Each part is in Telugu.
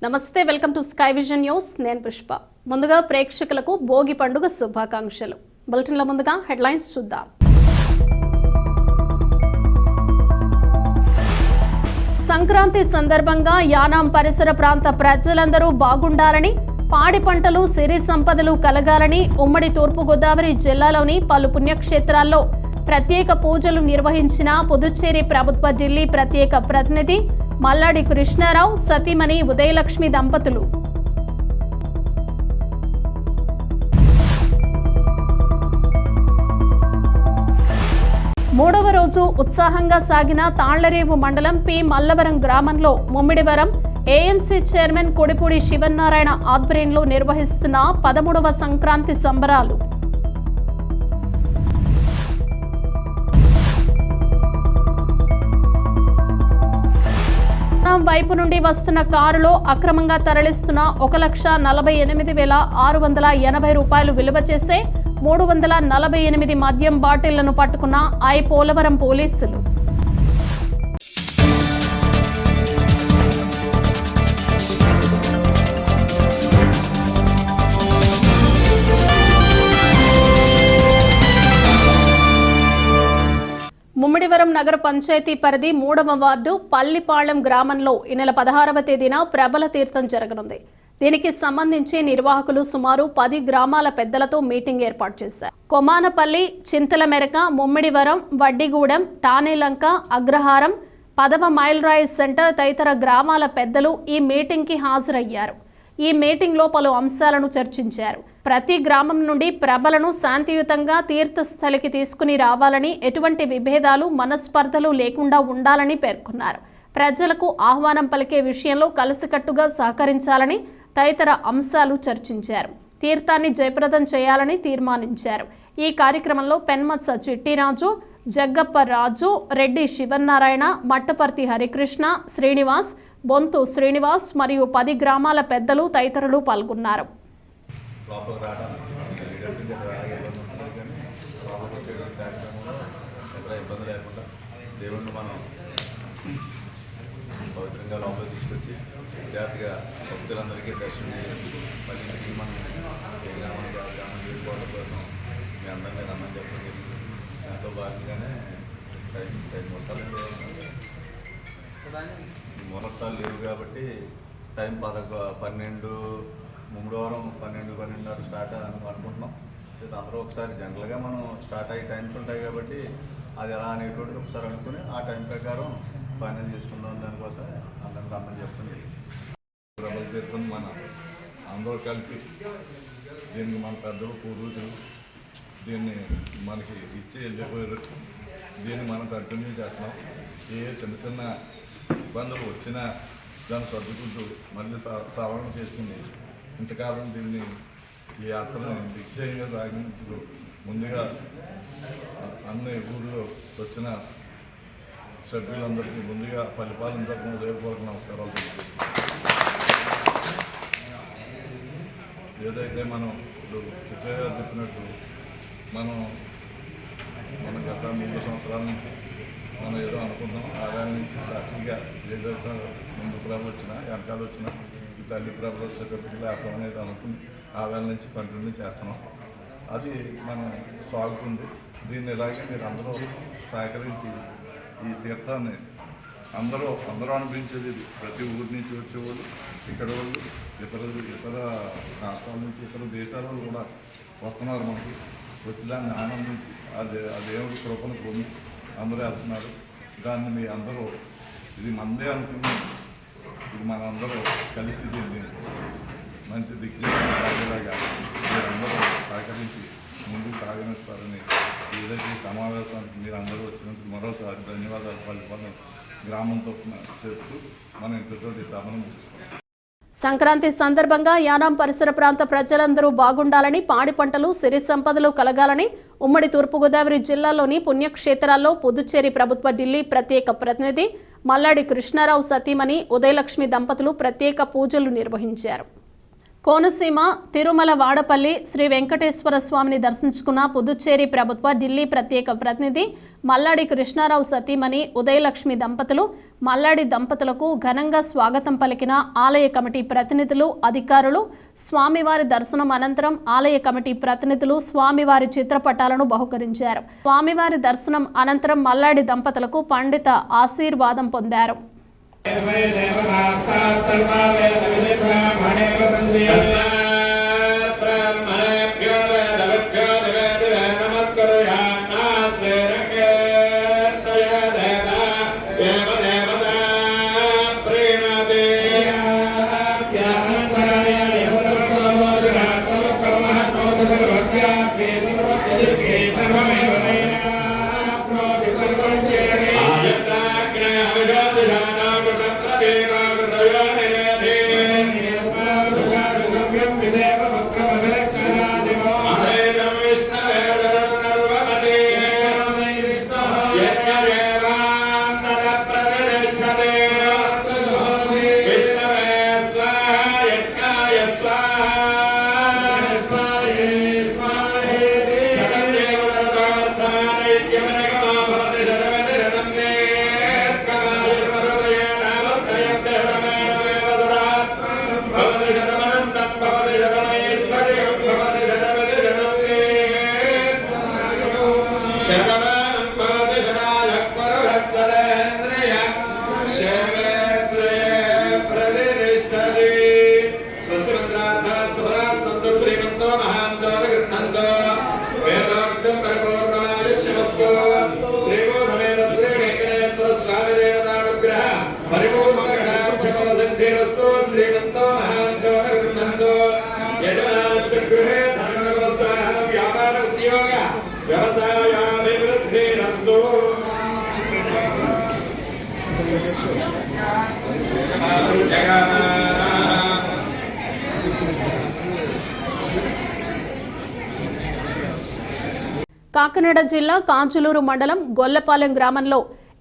నమస్తే, welcome to sky vision news. నేను పుష్ప. ముందుగా ప్రేక్షకులకు భోగి పండుగ శుభాకాంక్షలు. బులెటిన్ల ముందుగా హెడ్లైన్స్ చూద్దాం. సంక్రాంతి సందర్భంగా యానాం పరిసర ప్రాంత ప్రజలందరూ బాగుండాలని, పాడి పంటలు సిరి సంపదలు కలగాలని ఉమ్మడి తూర్పుగోదావరి జిల్లాలోని పలు పుణ్యక్షేత్రాల్లో ప్రత్యేక పూజలు నిర్వహించిన పుదుచ్చేరి ప్రభుత్వ ఢిల్లీ ప్రత్యేక ప్రతినిధి మల్లాడి కృష్ణారావు సతీమణి ఉదయలక్ష్మి దంపతులు. మూడవ రోజు ఉత్సాహంగా సాగిన తాళ్లరేవు మండలం పి మల్లవరం గ్రామంలో ముమ్మిడివరం ఏఎంసీ చైర్మన్ కొడిపూడి శివనారాయణ ఆధ్వర్యంలో నిర్వహిస్తున్న 13వ సంక్రాంతి సంబరాలు. వైపు నుండి వస్తున్న కారులో అక్రమంగా తరలిస్తున్న 1,48,680 రూపాయలు విలువ చేసే 348 మద్యం బాటిళ్లను పట్టుకున్న పోలవరం పోలీసులు. ముమ్మిడివరం నగర పంచాయతీ పరిధి 3వ వార్డు పల్లిపాళెం గ్రామంలో ఈ నెల 16వ తేదీన ప్రబల తీర్థం జరగనుంది. దీనికి సంబంధించి నిర్వాహకులు సుమారు 10 గ్రామాల పెద్దలతో మీటింగ్ ఏర్పాటు చేశారు. కొమానపల్లి, చింతలమెరక, ముమ్మిడివరం, వడ్డిగూడెం, టానేలంక, అగ్రహారం, 10వ మైల్రాయి సెంటర్ తదితర గ్రామాల పెద్దలు ఈ మీటింగ్కి హాజరయ్యారు. ఈ మీటింగ్లో పలు అంశాలను చర్చించారు. ప్రతి గ్రామం నుండి ప్రభలను శాంతియుతంగా తీర్థస్థలికి తీసుకుని రావాలని, ఎటువంటి విభేదాలు మనస్పర్ధలు లేకుండా ఉండాలని పేర్కొన్నారు. ప్రజలకు ఆహ్వానం పలికే విషయంలో కలిసికట్టుగా సహకరించాలని తదితర అంశాలు చర్చించారు. తీర్థాన్ని జయప్రదం చేయాలని తీర్మానించారు. ఈ కార్యక్రమంలో పెన్మత్స చిట్టిరాజు, జగ్గప్ప రాజు, రెడ్డి శివనారాయణ, మట్టపర్తి హరికృష్ణ, శ్రీనివాస్, బొంతు శ్రీనివాస్ మరియు 10 గ్రామాల పెద్దలు తదితరులు పాల్గొన్నారు. పవిత్రంగా లోపల తీసుకొచ్చి జాతిగా భక్తులందరికీ దర్శనం మళ్ళీ మనం ఏ గ్రామానికి గ్రామం వెళ్ళిపోవడం కోసం మీ అందరినీ రమ్మని చెప్పడం జరిగింది. దాంతో భాగంగానే టైం ముహూర్తాలు లేవు కాబట్టి టైం 12 3 12 స్టార్ట్ అనుకుంటున్నాం. అందరూ ఒకసారి జనరల్గా మనం స్టార్ట్ అయ్యే టైమ్స్ ఉంటాయి కాబట్టి అది ఎలా అనేటువంటి ఒకసారి అనుకుని ఆ టైం ప్రకారం ఫైనల్ చేసుకుందాం. దానికోసం అందరిని రమ్మని చెప్తుంది. ప్రభల తీర్థం మన అందరూ కలిపి దీనికి మన పెద్దలు పూర్వీకులు దీన్ని మనకి ఇచ్చి వెళ్ళిపోయారు. దీన్ని మనం కంటిన్యూ చేస్తున్నాం. ఏ చిన్న చిన్న ఇబ్బందులు వచ్చినా దాన్ని సర్దుకుంటూ మళ్ళీ సవరణ చేసుకుని ఇంతకాలం దీన్ని ఈ యాత్రను నిశ్చయంగా సాగించు ముందుగా అన్ని ఊళ్ళో వచ్చిన సభ్యులందరికీ ముందుగా పరిపాలన తరపున ఉదయపూర్వక నమస్కారాలు తెలియజేస్తున్నాం. ఏదైతే మనం ఇప్పుడు చిత్రగా చెప్పినట్టు మన గత 3 సంవత్సరాల నుంచి మనం ఏదో అనుకుంటున్నాం. ఆదాయం నుంచి సాక్షిగా ఏదైతే ముందు ప్రభ వచ్చినా వెనకాల వచ్చినా ఈ తల్లి ప్రభలు వచ్చేటప్పటికి లేకపోతే అనేది అనుకుని ఆదాయం నుంచి కంటిన్యూ చేస్తున్నాం. అది మనం సాగుతుంది. దీన్ని ఇలాగే మీరు అందరూ సహకరించి ఈ తీర్థాన్ని అందరూ అనుభవించేది. ఇది ప్రతి ఊరి నుంచి వచ్చేవాళ్ళు, ఇక్కడ వాళ్ళు, ఇతర రాష్ట్రాల నుంచి, ఇతర దేశాల వాళ్ళు కూడా వస్తున్నారు. మనకి వచ్చి దాన్ని ఆనందించి ఆ దేవుడి కృపను పొంది అందరూ వెళ్తున్నారు. దాన్ని మీ అందరూ ఇది మందే అనుకుని ఇది మనందరూ కలిసి దీన్ని మంచి దిగ్విజయం సాగేలాగా మీరందరూ సహకరించి ముందుకు సాగనిస్తారని ఏదైతే సమావేశానికి మీరు అందరూ వచ్చినందుకు మరోసారి ధన్యవాదాలు పలుకుని గ్రామంతో చెప్తూ మనం ఇంతతోటి సభను ముగిస్తున్నాం. సంక్రాంతి సందర్భంగా యానాం పరిసర ప్రాంత ప్రజలందరూ బాగుండాలని, పాడి పంటలు సిరి సంపదలు కలగాలని ఉమ్మడి తూర్పుగోదావరి జిల్లాలోని పుణ్యక్షేత్రాల్లో పుదుచ్చేరి ప్రభుత్వ ఢిల్లీ ప్రత్యేక ప్రతినిధి మల్లాడి కృష్ణారావు సతీమణి ఉదయలక్ష్మి దంపతులు ప్రత్యేక పూజలు నిర్వహించారు. కోనసీమ తిరుమల వాడపల్లి శ్రీ వెంకటేశ్వర స్వామిని దర్శించుకున్న పుదుచ్చేరి ప్రభుత్వ ఢిల్లీ ప్రత్యేక ప్రతినిధి మల్లాడి కృష్ణారావు సతీమణి ఉదయలక్ష్మి దంపతులు మల్లాడి దంపతులకు ఘనంగా స్వాగతం పలికిన ఆలయ కమిటీ ప్రతినిధులు, అధికారులు. స్వామివారి దర్శనం అనంతరం ఆలయ కమిటీ ప్రతినిధులు స్వామివారి చిత్రపటాలను బహుకరించారు. స్వామివారి దర్శనం అనంతరం మల్లాడి దంపతులకు పండిత ఆశీర్వాదం పొందారు. కాకినాడ జిల్లా కాంచులూరు మండలం గొల్లపాలెం గ్రామంలో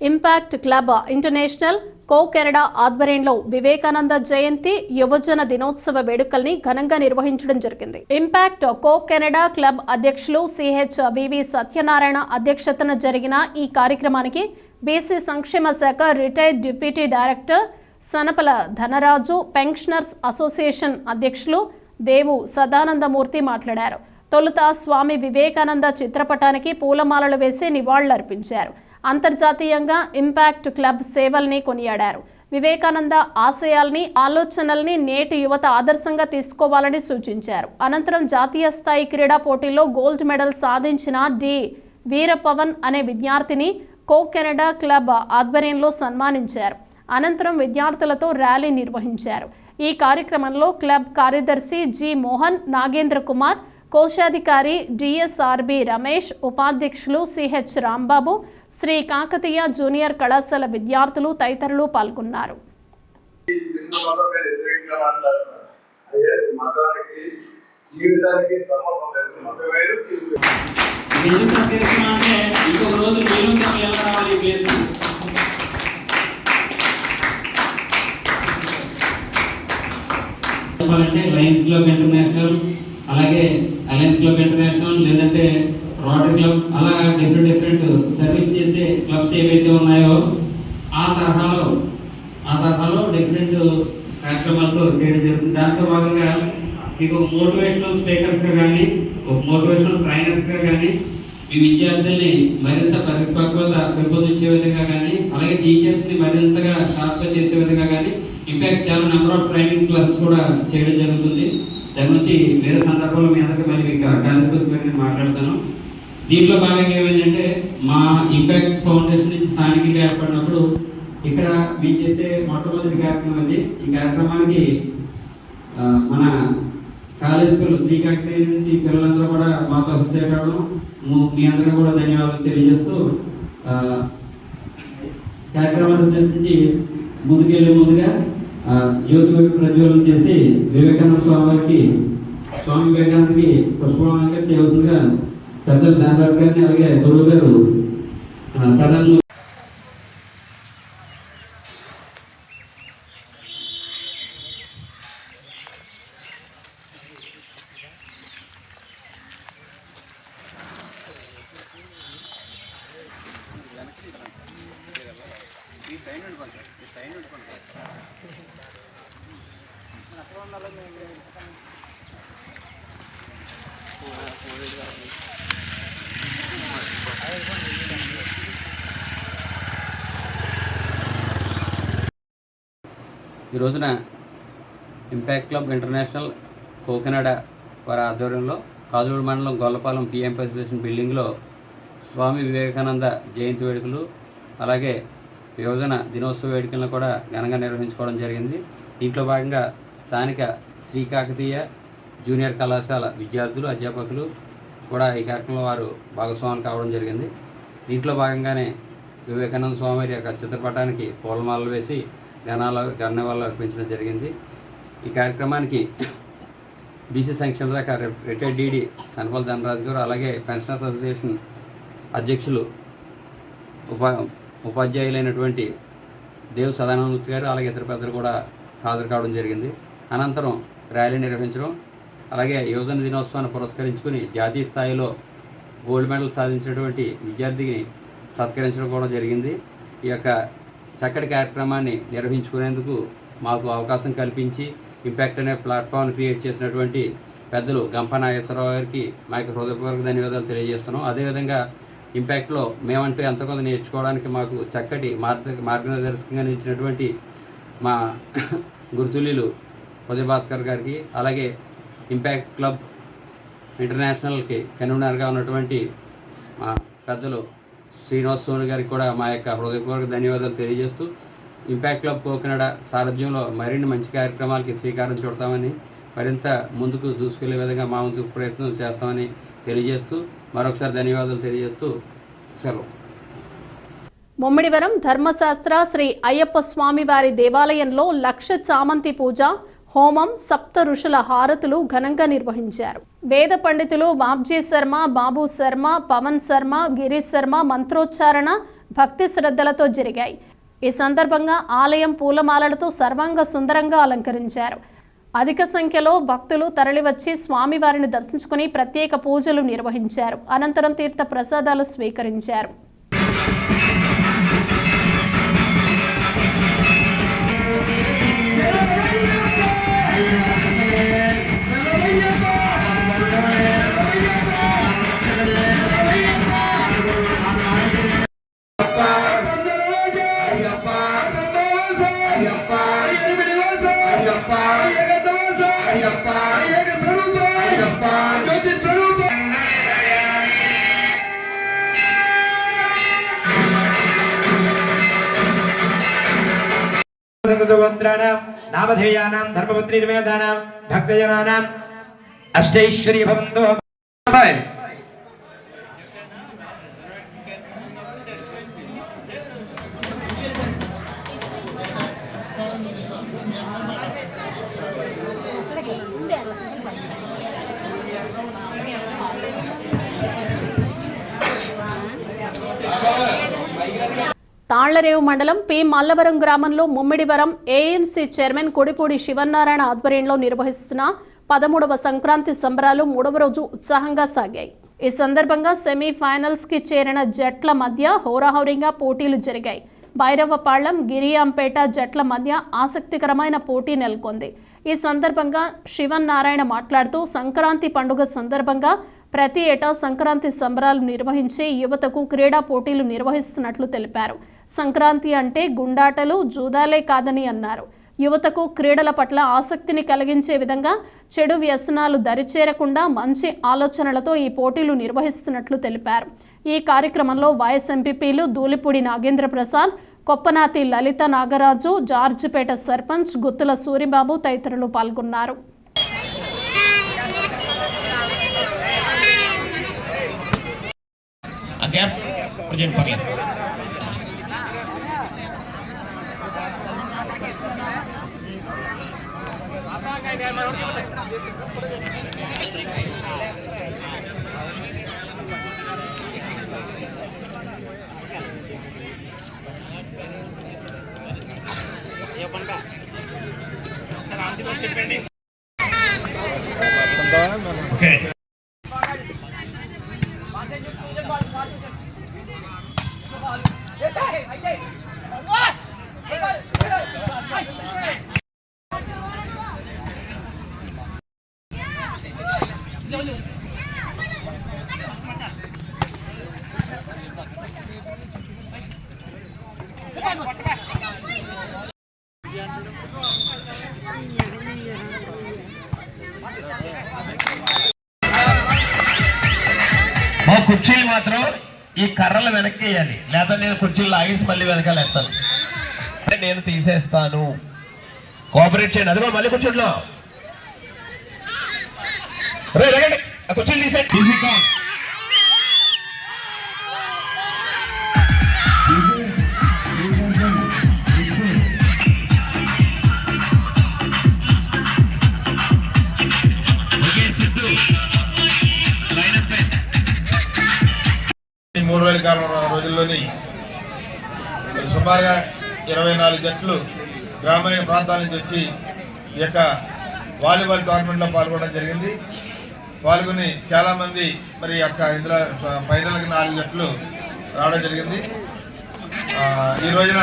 ఇంపాక్ట్ క్లబ్ ఇంటర్నేషనల్ కో కెనడా ఆధ్వర్యంలో వివేకానంద జయంతి యువజన దినోత్సవ వేడుకల్ని ఘనంగా నిర్వహించడం జరిగింది. ఇంపాక్ట్ కో కెనడా క్లబ్ అధ్యక్షులు CHVV సత్యనారాయణ అధ్యక్షతన జరిగిన ఈ కార్యక్రమానికి బీసీ సంక్షేమ శాఖ retired deputy director Sanapala Dhanraj, pensioners association అధ్యక్షులు దేవు సదానందమూర్తి మాట్లాడారు. తొలుత స్వామి వివేకానంద చిత్రపటానికి పూలమాలలు వేసి నివాళులర్పించారు. అంతర్జాతీయంగా ఇంపాక్ట్ క్లబ్ సేవల్ని కొనియాడారు. వివేకానంద ఆశయాల్ని, ఆలోచనల్ని నేటి యువత ఆదర్శంగా తీసుకోవాలని సూచించారు. అనంతరం జాతీయ స్థాయి క్రీడా పోటీల్లో గోల్డ్ మెడల్ సాధించిన డి వీరపవన్ అనే విద్యార్థిని కో కెనడా క్లబ్ ఆధ్వర్యంలో సన్మానించారు. అనంతరం విద్యార్థులతో ర్యాలీ నిర్వహించారు. ఈ కార్యక్రమంలో క్లబ్ కార్యదర్శి జి మోహన్, నాగేంద్ర కుమార్, కోశాధికారి DSRB రమేష్, ఉపాధ్యక్షులు CH రాంబాబు, శ్రీ కాకతీయ జూనియర్ కళాశాల విద్యార్థులు తదితరులు పాల్గొన్నారు. లయన్స్ క్లబ్ ఇంటర్నేషనల్, అలాగే అలయన్స్ క్లబ్ ఇంటర్నేషనల్, లేదంటే రోటరీ క్లబ్, అలా డిఫరెంట్ సర్వీస్ చేసే క్లబ్స్ ఏవైతే ఉన్నాయో ఆ తరహాలో డిఫరెంట్ కార్యక్రమాలతో చేయడం జరుగుతుంది. దాంతో భాగంగా మీకు మోటివేషనల్ స్పీకర్స్గా కానీ, మోటివేషనల్ ట్రైనర్స్గా కానీ, మీ విద్యార్థుల్ని మరింత పరిపక్వత పెంపొందించే విధంగా కానీ, అలాగే టీచర్స్ని మరింతగా షార్ప్గా చేసే విధంగా కానీ ఇంపాక్ట్ చాలా నెంబర్ ఆఫ్ ట్రైనింగ్ క్లాసెస్ కూడా చేయడం జరుగుతుంది. దాని నుంచి వేరే సందర్భంలో మీ అందరికీ మళ్ళీ మీకు నేను మాట్లాడతాను. దీంట్లో భాగంగా ఏమైందంటే మా ఇంపాక్ట్ ఫౌండేషన్ నుంచి స్థానికంగా ఏర్పడినప్పుడు ఇక్కడ మేము చేసే మొట్టమొదటి కార్యక్రమం అది. ఈ కార్యక్రమానికి మన కాలేజ్ పిల్లలు శ్రీకాకుళం నుంచి పిల్లలందరూ కూడా మాతో చేరడం, మీ అందరూ కూడా ధన్యవాదాలు తెలియజేస్తూ కార్యక్రమాన్ని ఉద్దేశించి ముందుకెళ్ళే ముందుగా జ్యోతి ప్రజ్వలన చేసి స్వామి వివేకానందకి పుష్పమాలంగా చేయవలసిందిగా పెద్దలు దాదాపు గారిని, అలాగే గురువు గారు సడన్ ఈ ఈ రోజున ఇంపాక్ట్ క్లబ్ ఇంటర్నేషనల్ కోకినాడ వారి ఆధ్వర్యంలో కాజులూరు మండలం గొల్లపాలెం పిఎంపీ అసోసియేషన్ బిల్డింగ్లో స్వామి వివేకానంద జయంతి వేడుకలు అలాగే విభజన దినోత్సవ వేడుకలను కూడా ఘనంగా నిర్వహించుకోవడం జరిగింది. దీంట్లో భాగంగా స్థానిక శ్రీ కాకతీయ జూనియర్ కళాశాల విద్యార్థులు అధ్యాపకులు కూడా ఈ కార్యక్రమంలో వారు భాగస్వాములు కావడం జరిగింది. దీంట్లో భాగంగానే వివేకానంద స్వామి యొక్క చిత్రపటానికి పూలమాలలు వేసి ఘనవాళ్ళు అర్పించడం జరిగింది. ఈ కార్యక్రమానికి బీసీ సంక్షేమ శాఖ రిటైర్డ్ డీడీ సనపల్లి ధనరాజు గారు అలాగే పెన్షనర్స్ అసోసియేషన్ అధ్యక్షులు ఉపాధ్యాయులైనటువంటి దేవ్ సదానందమూర్తి గారు అలాగే ఇతర పెద్దలు కూడా హాజరు కావడం జరిగింది. అనంతరం ర్యాలీ నిర్వహించడం అలాగే యువజన దినోత్సవాన్ని పురస్కరించుకుని జాతీయ స్థాయిలో గోల్డ్ మెడల్ సాధించినటువంటి విద్యార్థిని సత్కరించడం కూడా జరిగింది. ఈ యొక్క చక్కటి కార్యక్రమాన్ని నిర్వహించుకునేందుకు మాకు అవకాశం కల్పించి ఇంపాక్ట్ అనే ప్లాట్ఫామ్ని క్రియేట్ చేసినటువంటి పెద్దలు గంప నాగేశ్వరరావు గారికి మా యొక్క హృదయపూర్వక ధన్యవాదాలు తెలియజేస్తున్నాం. అదేవిధంగా ఇంపాక్ట్లో మేమంటూ ఎంతో కొంత నేర్చుకోవడానికి మాకు చక్కటి మార్గదర్శకంగా నిలిచినటువంటి మా గురుతుల్యులు ఉదయ భాస్కర్ గారికి అలాగే ఇంపాక్ట్ క్లబ్ ఇంటర్నేషనల్కి కన్వీనర్గా ఉన్నటువంటి మా పెద్దలు శ్రీనివాస్ సోని గారికి కూడా మా యొక్క హృదయపూర్వక ధన్యవాదాలు తెలియజేస్తూ ఇంపాక్ట్ క్లబ్ కోకినాడ సారథ్యంలో మరిన్ని మంచి కార్యక్రమాలకి శ్రీకారం చుడతామని మరింత ముందుకు దూసుకెళ్లే విధంగా మా వంతు ప్రయత్నం చేస్తామని తెలియజేస్తూ మరొకసారి ధన్యవాదాలు తెలియజేస్తూ సెలవు. ముమ్మిడివరం ధర్మశాస్త్ర శ్రీ అయ్యప్ప స్వామి వారి దేవాలయంలో లక్ష చామంతి పూజ హోమం సప్త ఋషుల హారతులు ఘనంగా నిర్వహించారు. వేద పండితులు బాబ్జీ శర్మ, బాబు శర్మ, పవన్ శర్మ, గిరీష్ శర్మ మంత్రోచ్చారణ భక్తి శ్రద్ధలతో జరిగాయి. ఈ సందర్భంగా ఆలయం పూలమాలలతో సర్వాంగ సుందరంగా అలంకరించారు. అధిక సంఖ్యలో భక్తులు తరలివచ్చి స్వామివారిని దర్శించుకుని ప్రత్యేక పూజలు నిర్వహించారు. అనంతరం తీర్థ ప్రసాదాలు స్వీకరించారు. నామధేయానాం ధర్మపుత్రీ నివేదానాం భక్తజనానాం అష్టైశ్వర్య భవంతో. తాళ్లరేవు మండలం పి మల్లవరం గ్రామంలో ముమ్మిడివరం ఏఎంసీ చైర్మన్ కొడిపూడి శివనారాయణ ఆధ్వర్యంలో నిర్వహిస్తున్న 13వ సంక్రాంతి సంబరాలు 3వ రోజు ఉత్సాహంగా సాగాయి. ఈ సందర్భంగా సెమీఫైనల్స్ కి చేరిన జట్ల మధ్య హోరాహోరీగా పోటీలు జరిగాయి. భైరవపాళ్లం, గిరియాంపేట జట్ల మధ్య ఆసక్తికరమైన పోటీ నెలకొంది. ఈ సందర్భంగా శివనారాయణ మాట్లాడుతూ సంక్రాంతి పండుగ సందర్భంగా ప్రతి ఏటా సంక్రాంతి సంబరాలు నిర్వహించి యువతకు క్రీడా పోటీలు నిర్వహిస్తున్నట్లు తెలిపారు. సంక్రాంతి అంటే గుండాటలు, జూదాలే కాదని అన్నారు. యువతకు క్రీడల పట్ల ఆసక్తిని కలిగించే విధంగా చెడు వ్యసనాలు దరిచేరకుండా మంచి ఆలోచనలతో ఈ పోటీలు నిర్వహిస్తున్నట్లు తెలిపారు. ఈ కార్యక్రమంలో వైఎస్ ఎంపీపీలు దూలిపూడి నాగేంద్ర ప్రసాద్, కొప్పనాతి లలిత నాగరాజు, జార్జిపేట సర్పంచ్ గుత్తుల సూరిబాబు తదితరులు పాల్గొన్నారు. Okay. మా కుర్చీలు మాత్రం ఈ కర్రలు వెనక్కి వేయాలి, లేదా నేను కుర్చీలు లాగేసి మళ్ళీ వెనకాల ఎత్తాను, నేను తీసేస్తాను. కోఆపరేట్ చేయండి. అదిగో మళ్ళీ కూర్చోట్లో రండి, ఆ కుర్చీలు తీసేయండి. ఈ 3 కాలం రోజుల్లోని సుమారుగా 24 జట్లు గ్రామీణ ప్రాంతాల నుంచి వచ్చి ఈ యొక్క వాలీబాల్ టోర్నమెంట్లో పాల్గొనడం జరిగింది. పాల్గొని చాలామంది మరి యొక్క ఇందులో ఫైనల్కి 4 జట్లు రావడం జరిగింది. ఈ రోజున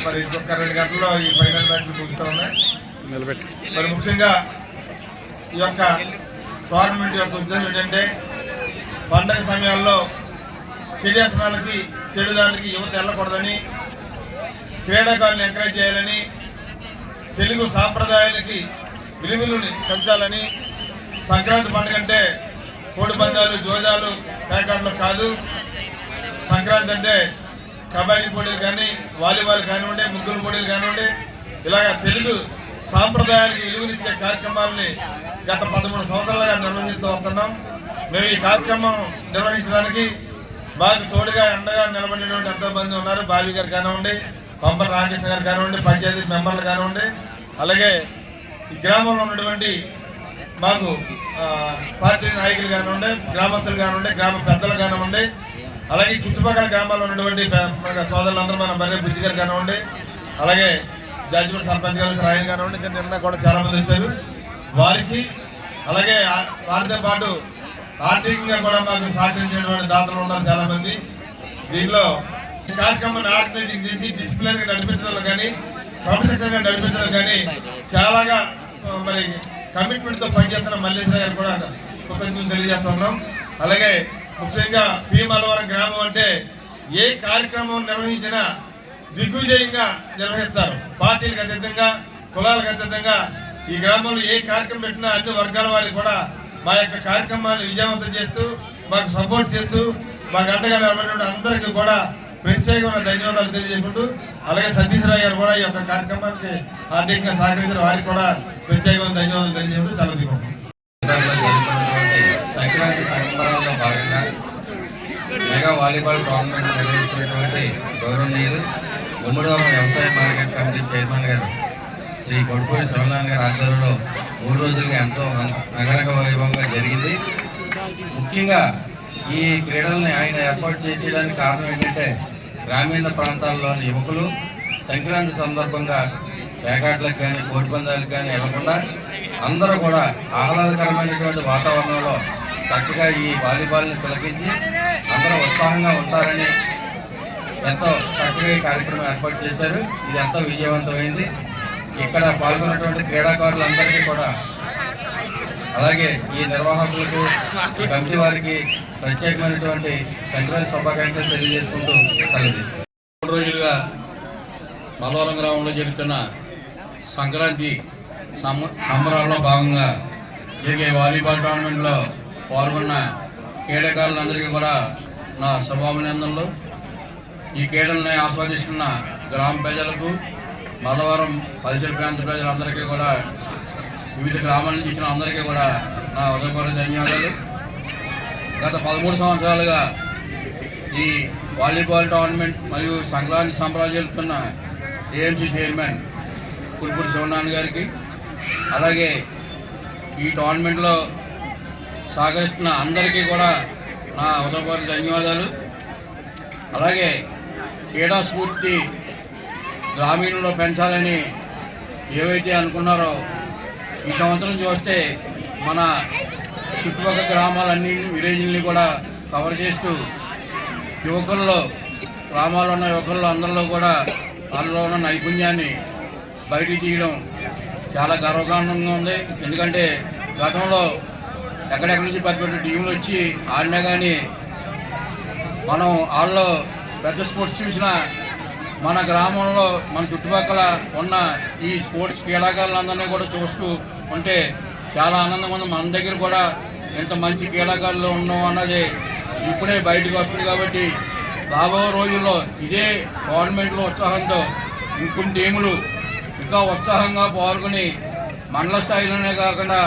మరి ఇంకొక 2 గంటల్లో ఈ ఫైనల్ మ్యాచ్లు ముగుతూ ఉన్నాయి. మరి ముఖ్యంగా ఈ యొక్క టోర్నమెంట్ యొక్క ఉద్దేశం ఏంటంటే పండగ సమయాల్లో చెడుదారులకి యువత వెళ్ళకూడదని, క్రీడాకారులను ఎంకరేజ్ చేయాలని, తెలుగు సాంప్రదాయాలకి విలువలను పెంచాలని, సంక్రాంతి పండుగ అంటే కోడి పందాలు, జోజాలు, పేకాట్లు కాదు. సంక్రాంతి అంటే కబడ్డీ పోటీలు కానీ, వాలీబాల్ కానివ్వండి, ముగ్గులు పోటీలు కానివ్వండి, ఇలాగ తెలుగు సాంప్రదాయానికి విలువనిచ్చే కార్యక్రమాలని గత 13 సంవత్సరాలుగా నిర్వహిస్తూ వస్తున్నాం. మేము ఈ కార్యక్రమం నిర్వహించడానికి మాకు తోడుగా అండగా నిలబడినటువంటి ఎంతోమంది ఉన్నారు. బావి గారు కానివ్వండి, పంపల రామకృష్ణ గారు కానివ్వండి, పంచాయతీ మెంబర్లు కానివ్వండి, అలాగే ఈ గ్రామంలో ఉన్నటువంటి మాకు పార్టీ నాయకులు కానివ్వండి, గ్రామస్తులు కానివ్వండి, గ్రామ పెద్దలు కానివ్వండి, అలాగే చుట్టుపక్కల గ్రామాల్లో ఉన్నటువంటి సోదరులందరూ మన బర్రె బుద్ధి గారు కానివ్వండి, అలాగే జాజిపూడి సర్పంచ్ గారు రాయన్ కానివ్వండి, ఇంకా నిన్న కూడా చాలామంది వచ్చారు. వారికి అలాగే వారితో పాటు ఆర్థికంగా కూడా మాకు సహకరించేటువంటి దాతలు ఉన్నారు చాలామంది. దీంట్లో ఈ కార్యక్రమాన్ని ఆర్గనైజింగ్ చేసి డిసిప్లిన్గా నడిపించడంలో కానీ, క్రమశిక్షణగా నడిపించడం కానీ చాలాగా మరి కమిట్మెంట్తో పనిచేస్తున్న మల్లేశ్వర గారు కూడా కృతజ్ఞతలు తెలియజేస్తున్నాం. అలాగే ముఖ్యంగా పి మల్లవరం గ్రామం అంటే ఏ కార్యక్రమం నిర్వహించినా దిగ్విజయంగా నిర్వహిస్తారు. పార్టీలకు అతీతంగా, కులాలకు అతీతంగా ఈ గ్రామంలో ఏ కార్యక్రమం పెట్టినా అన్ని వర్గాల వారికి కూడా మా యొక్క కార్యక్రమాన్ని విజయవంతం చేస్తూ, మాకు సపోర్ట్ చేస్తూ, మాకు అండగా నిలబడిన అందరికీ కూడా ప్రత్యేకమైన ధన్యవాదాలు తెలియజేసుకుంటూ, అలాగే సతీశ్వరరావు గారు కూడా ఈ యొక్క కార్యక్రమానికి ఆర్థికంగా సహకరించిన వారికి కూడా ప్రత్యేకమైన ధన్యవాదాలు తెలియజేసుకుంటూ సెలవు తీసుకుంటాం. సంక్రాంతి సంబరాల్లో భాగంగా మెగా వాలీబాల్ టోర్నమెంట్ నిర్వహించినటువంటి గౌరవనీయులు ఉమ్మడివరం వ్యవసాయ మార్కెట్ కమిటీ చైర్మన్ గారు శ్రీ కొడుపూడి శివనారాయణ గారి ఆధ్వర్యంలో 3 రోజులుగా ఎంతో నగరంగ వైభవంగా జరిగింది. ముఖ్యంగా ఈ క్రీడల్ని ఆయన ఏర్పాటు చేసేయడానికి కారణం ఏంటంటే గ్రామీణ ప్రాంతాల్లోని యువకులు సంక్రాంతి సందర్భంగా పేకాట్లకు కానీ, కోడి పందాలకు కానీ వెళ్లకుండా అందరూ కూడా ఆహ్లాదకరమైనటువంటి వాతావరణంలో చక్కగా ఈ వాలీబాల్ని తిలకించి అందరూ ఉత్సాహంగా ఉంటారని ఎంతో చక్కగా ఈ కార్యక్రమం ఏర్పాటు చేశారు. ఇది ఎంతో విజయవంతమైంది. ఇక్కడ పాల్గొన్నటువంటి క్రీడాకారులందరికీ కూడా, అలాగే ఈ నిర్వాహకులకు, ఈ కమిటీ వారికి ప్రత్యేకమైనటువంటి సంక్రాంతి శుభాకాంక్షలు తెలియజేసుకుంటూ సెలవు. 3 రోజులుగా మల్లవరం గ్రామంలో జరుగుతున్న సంక్రాంతి సంబరాల్లో భాగంగా జరిగే వాలీబాల్ టోర్నమెంట్లో పాల్గొన్న క్రీడాకారులందరికీ కూడా నా శుభాభినందనలు. ఈ క్రీడల్ని ఆస్వాదిస్తున్న గ్రామ ప్రజలకు, మల్లవరం పరిసర ప్రాంత ప్రజలందరికీ కూడా, వివిధ గ్రామాల నుంచి ఇచ్చిన అందరికీ కూడా నా హృదయపూర్వక ధన్యవాదాలు. గత 13 సంవత్సరాలుగా ఈ వాలీబాల్ టోర్నమెంట్ మరియు సంక్రాంతి సంబరాలు జరుపుతున్న ఏఎంసీ చైర్మన్ కుల్పూడి శివనారాయణ గారికి, అలాగే ఈ టోర్నమెంట్లో సహకరిస్తున్న అందరికీ కూడా నా హృదయపూర్వక ధన్యవాదాలు. అలాగే క్రీడా స్ఫూర్తి గ్రామీణంలో పెంచాలని ఏవైతే అనుకున్నారో ఈ సంవత్సరం చూస్తే మన చుట్టుపక్కల గ్రామాలన్నీ, విలేజ్ని కూడా కవర్ చేస్తూ యువకుల్లో, గ్రామాల్లో ఉన్న యువకుల్లో అందరిలో కూడా వాళ్ళలో ఉన్న నైపుణ్యాన్ని బయటికి తీయడం చాలా గర్వకారణంగా ఉంది. ఎందుకంటే గతంలో ఎక్కడెక్కడి నుంచి పెద్ద పెద్ద టీంలు వచ్చి ఆడినా కానీ మనం వాళ్ళు పెద్ద స్పోర్ట్స్ చూసిన మన గ్రామంలో మన చుట్టుపక్కల ఉన్న ఈ స్పోర్ట్స్ క్రీడాకారులందరినీ కూడా చూస్తూ ఉంటే చాలా ఆనందం ఉంది. మన దగ్గర కూడా ఇంత మంచి క్రీడాకారులు ఉన్నాం అన్నది ఇప్పుడే బయటకు వస్తుంది. కాబట్టి రాబో రోజుల్లో ఇదే గవర్నమెంట్లో ఉత్సాహంతో ఇంకొన్ని టీములు ఇంకా ఉత్సాహంగా పాల్గొని మండల స్థాయిలోనే కాకుండా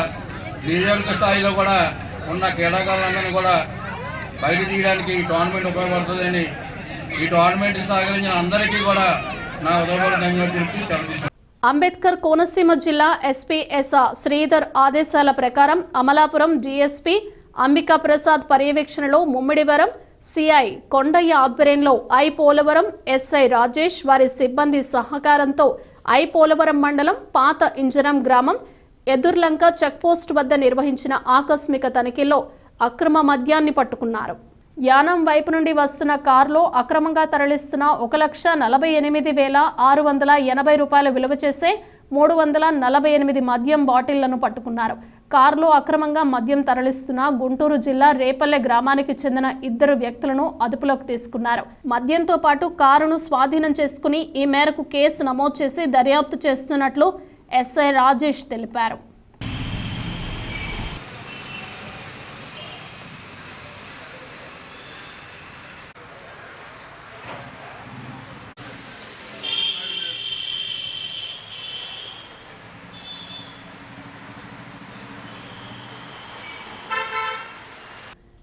నియోజకవర్గ స్థాయిలో కూడా ఉన్న క్రీడాకారులందరినీ కూడా బయట తీయడానికి ఈ టోర్నమెంట్ ఉపయోగపడుతుందని ఈ టోర్నమెంట్కి సహకరించిన అందరికీ కూడా నా ఉదయపూర్వక ధన్యవాదాలు తెలుపుతూ సెలవు తీసుకుంటున్నాను. అంబేద్కర్ కోనసీమ జిల్లా ఎస్పీ శ్రీధర్ ఆదేశాల ప్రకారం అమలాపురం డీఎస్పీ అంబికా ప్రసాద్ పర్యవేక్షణలో ముమ్మిడివరం సిఐ కొండయ్య ఆధ్వర్యంలో పోలవరం ఎస్ఐ రాజేష్ వారి సిబ్బంది సహకారంతో పోలవరం మండలం పాత ఇంజరం గ్రామం ఎదుర్లంక చెక్పోస్ట్ వద్ద నిర్వహించిన ఆకస్మిక తనిఖీల్లో అక్రమ మద్యాన్ని పట్టుకున్నారు. యానం వైపు నుండి వస్తున్న కారులో అక్రమంగా తరలిస్తున్న 1,48,680 రూపాయల విలువ చేసే 348 మద్యం బాటిళ్లను పట్టుకున్నారు. కారులో అక్రమంగా మద్యం తరలిస్తున్న గుంటూరు జిల్లా రేపల్లె గ్రామానికి చెందిన 2 వ్యక్తులను అదుపులోకి తీసుకున్నారు. మద్యంతో పాటు కారును స్వాధీనం చేసుకుని ఈ మేరకు కేసు నమోదు చేసి దర్యాప్తు చేస్తున్నట్లు ఎస్ఐ రాజేష్ తెలిపారు.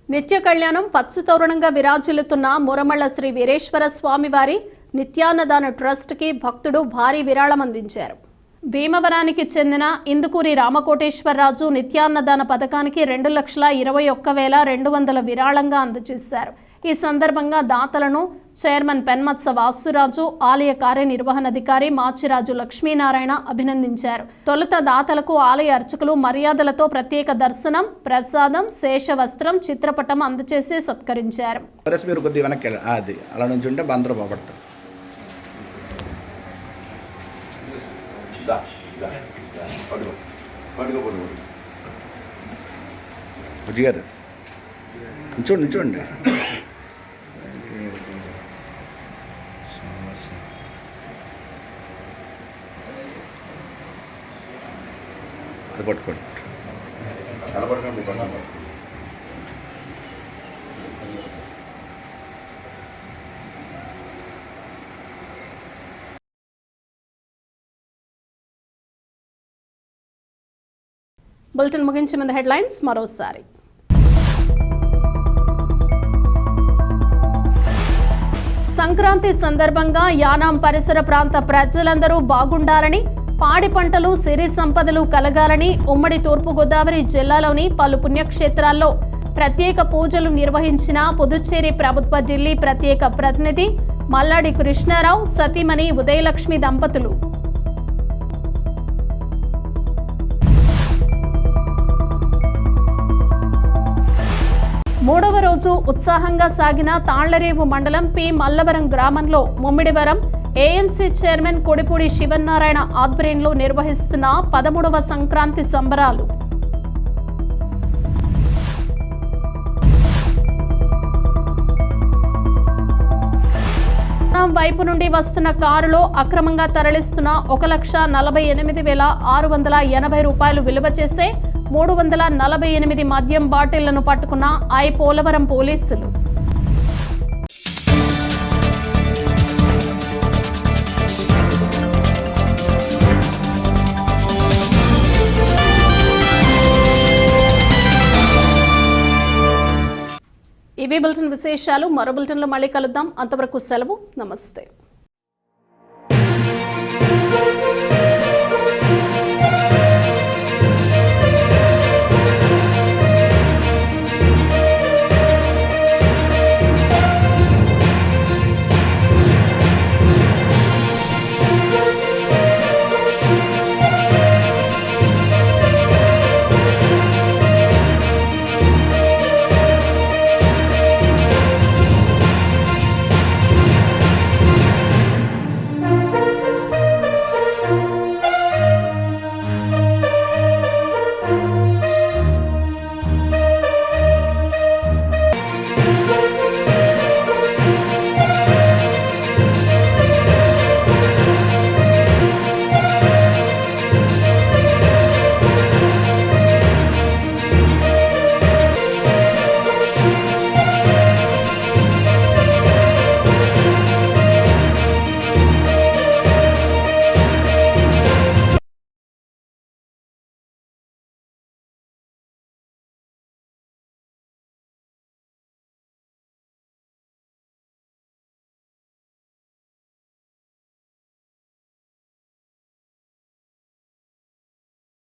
నిత్య కళ్యాణం పచ్చుతోరణంగా విరాజిల్లుతున్న మురమళ్ళ శ్రీ వీరేశ్వర స్వామివారి నిత్యాన్నదాన ట్రస్ట్కి భక్తుడు భారీ విరాళం అందించారు. భీమవరానికి చెందిన ఇందుకూరి రామకోటేశ్వరరాజు నిత్యాన్నదాన పథకానికి 2,21,200 విరాళంగా అందజేశారు. ఈ సందర్భంగా దాతలను చైర్మన్ పెన్మత్స వాసురాజు, ఆలయ కార్యనిర్వహణాధికారి మాచిరాజు లక్ష్మీనారాయణ అభినందించారు. తొలుత దాతలకు ఆలయ అర్చకులు మర్యాదలతో ప్రత్యేక దర్శనం, ప్రసాదం, శేషవస్త్రం, చిత్రపటం అందజేసి సత్కరించారు. మీరు కొద్దిగా వెనక్కి అది అలా నుంచి ఉంటే బందరు పోగొడతారు. బుజ్జి గారు చూడండి అది పట్టుకోండి. బులెటిన్ ముగించే ముందు హెడ్లైన్స్ మరోసారి. సంక్రాంతి సందర్భంగా యానాం పరిసర ప్రాంత ప్రజలందరూ బాగుండాలని, పాడి పంటలు, సిరి సంపదలు కలగాలని ఉమ్మడి తూర్పుగోదావరి జిల్లాలోని పలు పుణ్యక్షేత్రాల్లో ప్రత్యేక పూజలు నిర్వహించిన పుదుచ్చేరి ప్రభుత్వ ఢిల్లీ ప్రత్యేక ప్రతినిధి మల్లాడి కృష్ణారావు, సతీమణి ఉదయలక్ష్మి దంపతులు. మూడవ రోజు ఉత్సాహంగా సాగిన తాళ్లరేవు మండలం పి మల్లవరం గ్రామంలో ముమ్మిడివరం ఏఎంసీ చైర్మన్ కొడిపూడి శివనారాయణ ఆధ్వర్యంలో నిర్వహిస్తున్న 13వ సంక్రాంతి సంబరాలు. వైపు నుండి వస్తున్న కారులో అక్రమంగా తరలిస్తున్న 1,48,680 రూపాయలు విలువ చేసే 348 మద్యం బాటిళ్లను పట్టుకున్న పోలవరం పోలీసులు. ఇవి బులెటిన్ విశేషాలు. మరో బులెటిన్లో మళ్ళీ కలుద్దాం. అంతవరకు సెలవు. నమస్తే.